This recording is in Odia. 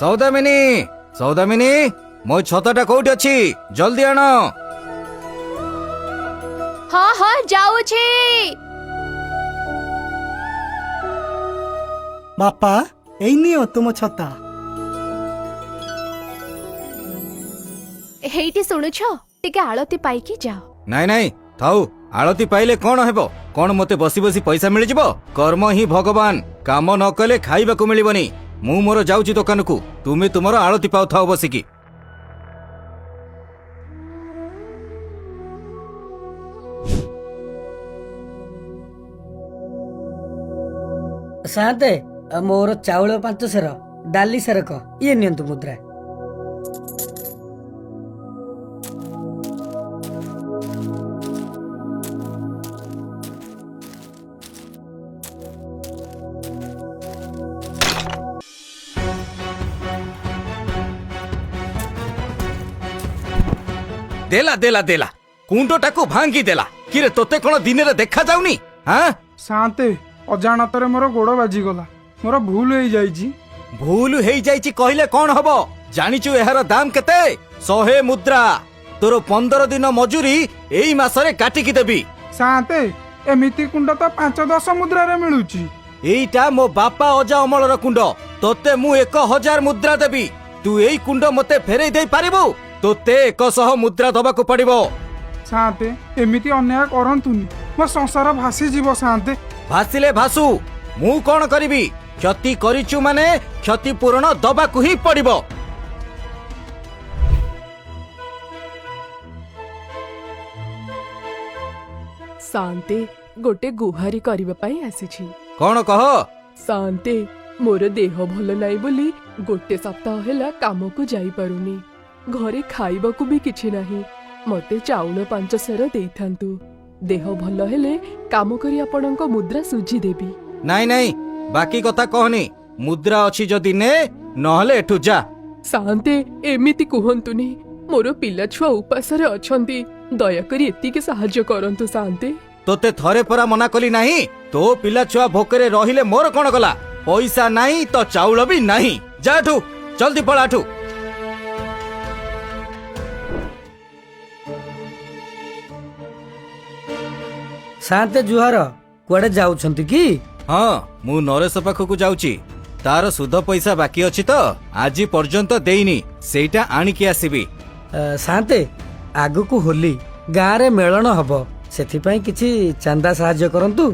ସୌଦାମିନୀ ସୌଦାମିନୀ ମୋ ଛତାଟା କୋଉଠି ଅଛି? ଜଲ୍ଦି ଆଣ। ହଁ ହଁ ଯାଉଛି। ବାପା ଏଇ ନିଅ ତୁମ ଛତା। ହେଇଟି ଶୁଣୁଛ, ଟିକେ ଆଳତି ପାଇକି ଯାଅ। ନାଇଁ ନାଇଁ ଥାଉ। ଆଳତି ପାଇଲେ କଣ ହେବ? କଣ ମତେ ବସି ବସି ପଇସା ମିଳିଯିବ? କର୍ମ ହିଁ ଭଗବାନ। କାମ ନ କଲେ ଖାଇବାକୁ ମିଳିବନି। ମୁଁ ମୋର ଯାଉଛି ଦୋକାନକୁ, ତୁମେ ତୁମର ଆଳତି ପାଉଥାଅ ବସିକି। ସାନ୍ତେ ମୋର ଚାଉଳ 5 ସେର, ଡାଲି ସେରକ, ଇଏ ନିଅନ୍ତୁ ମୁଦ୍ରା। ଦେଲା ଦେଲା ଦେଲା କୁଣ୍ଡଟାକୁ ଭାଙ୍ଗି ଦେଲା। କିରେ ତୋତେ କଣ ଦିନରେ ଦେଖା ଯାଉନି? ହଁ ସାନ୍ତେ ଅଜାଣତରେ ମୋର ଗୋଡ ବାଜିଗଲା, ମୋର ଭୁଲ ହେଇଯାଇଛି। ଭୁଲ ହେଇଯାଇଛି କହିଲେ କଣ ହବ? ଜାଣିଛୁ ଏହାର ଦାମ କେତେ? 100 ମୁଦ୍ରା। ତୋର 15 ଦିନ ମଜୁରୀ ଏଇ ମାସରେ କାଟିକି ଦେବି। ସାନ୍ତେ ଏମିତି କୁଣ୍ଡ ତ 5-10 ମୁଦ୍ରାରେ ମିଳୁଛି। ଏଇଟା ମୋ ବାପା ଅଜା ଅମଳର କୁଣ୍ଡ। ତୋତେ ମୁଁ 1000 ମୁଦ୍ରା ଦେବି। ତୁ ଏଇ କୁଣ୍ଡ ମତେ ଫେରେଇ ଦେଇ ପାରିବୁ? ତୋତେ 100 ମୁଦ୍ରା ଦବାକୁ ପଡିବ। ସାନ୍ତେ ଏମିତି ଅନ୍ୟାୟ କରନ୍ତୁନି, ମୋ ସଂସାର ଭାସିଯିବ। ସାନ୍ତେ ଭାସିଲେ ଭାସୁ, ମୁଁ କଣ କରିବି? କ୍ଷତି କରିଛୁ ମାନେ କ୍ଷତିପୂରଣ ଦବାକୁ ହିଁ ପଡିବ। ସାନ୍ତେ ଗୋଟେ ଗୁହାରି କରିବା ପାଇଁ ଆସିଛି। କଣ କହ? ସାନ୍ତେ ମୋର ଦେହ ଭଲ ନାହିଁ ବୋଲି ଗୋଟେ ସପ୍ତାହ ହେଲା କାମକୁ ଯାଇପାରୁନି। ଘରେ ଖାଇବାକୁ ବି କିଛି ନାହିଁ। ମତେ ଚାଉଳ 5 ସେର ଦେଇଥାନ୍ତୁ। ଦେହ ଭଲ ହେଲେ କାମ କରି ଆପଣଙ୍କ ମୁଦ୍ରା ସୁଝିଦେବି। ନାଇଁ ନାଇଁ ବାକି କଥା କହନି। ମୁଦ୍ରା ଅଛି ଯଦି ନେ, ନହେଲେ ଏଠୁ ଯା। ସାନ୍ତେ ଏମିତି କୁହନ୍ତୁନି। ମୋର ପିଲା ଛୁଆ ଉପାସରେ ଅଛନ୍ତି। ଦୟାକରି ଏତିକି ସାହାଯ୍ୟ କରନ୍ତୁ ସାନ୍ତେ। ତୋତେ ଥରେ ପରା ମନା କଲି ନାହିଁ? ତୋ ପିଲା ଛୁଆ ଭୋକରେ ରହିଲେ ମୋର କଣ ଗଲା? ପଇସା ନାହିଁ ତ ଚାଉଳ ବି ନାହିଁ। ଯା ଏଠୁ, ଜଲ୍ଦି ପଳା ଏଠୁ। ସାନ୍ତେ ଜୁହାର, କୁଆଡେ ଯାଉଛନ୍ତି କି? ହଁ ମୁଁ ନରେଶ ପାଖକୁ ଯାଉଛି। ତାର ସୁଧ ପଇସା ବାକି ଅଛି ତ, ଆଜି ପର୍ଯ୍ୟନ୍ତ ଦେଇନି। ସେଇଟା ଆଣିକି ଆସିବି। ସାନ୍ତେ ଆଗକୁ ହୋଲି, ଗାଁରେ ମେଳଣ ହବ, ସେଥିପାଇଁ କିଛି ଚାନ୍ଦା ସାହାଯ୍ୟ କରନ୍ତୁ।